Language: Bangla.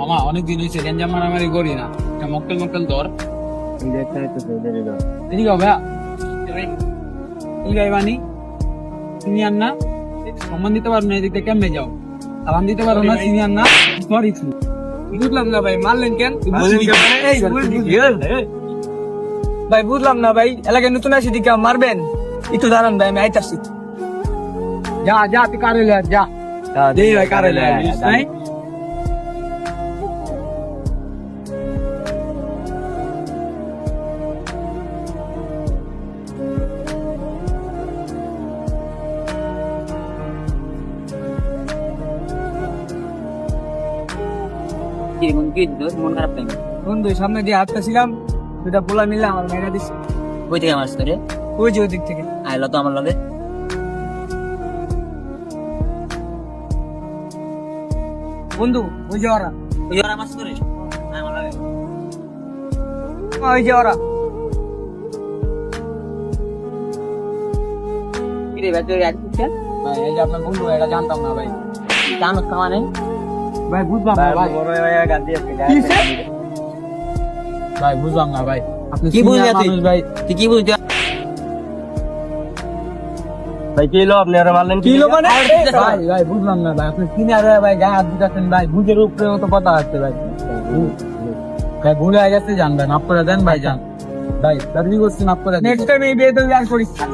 মামা অনেকদিন হয়েছে গেঞ্জাম মারামারি করি না, একটা মক্কেল মক্কেল ধর। এদিকে হবে এই বানি সিনিয়র না, সম্মান দিতে পারো না, এদিকে কেমনে যাও, সালাম দিতে পারো না সিনিয়র না, সরি বুঝলাম না ভাই, মারলেন কেন? ভাই বুঝলাম না ভাই, এলাকায় নতুন আসি দিকে মারবেন? একটু দাঁড়ান ভাই, আমি আইতাছি। যা যা তুই কারে লে যা, দেই ভাই কারে লে নাই মন খারাপ নাই? বন্ধু সামনে দিয়ে হাঁটতেছিলাম, দুটা পোলা মিলে আমার মেয়েরা দিচ্ছে। কই থেকে মারছ রে? ওই যে ওই দিক থেকে। আইলো তো আমার লগে। বন্ধু ওই যে ওরা, ওই ওরা মারছ করে আমার লগে। ওই যে ওরা। কি রে ভাই তুই গাড়ি শিখছেন? ভাই, এই যে আপনার বন্ধু, এটা জানতাম না ভাই। জানো খাওয়া নেই? ভাই বুঝলাম না ভাই, ভাই বুঝলাম না ভাই, আপনি কি বুঝলি senior তুই? মানুষ ভাই। তুই কি বুঝলি? ভাই কি হলো, আপনি আরো মারলেন কি হলো মানে? ভাই ভাই বুঝলাম না ভাই, আপনি সিনিয়র হয়ে ভাই গায়ে হাত দিতেছেন ভাই, বুঝের উপরে তো কথা আছে ভাই। ভাই ভুল হয়ে গেছে, জানবেন আপনারা দেন ভাই, যান ভাই, দাবি করছেন আপনারা। নেক্সট টাইম এই বিয়ে তো আর করিস না।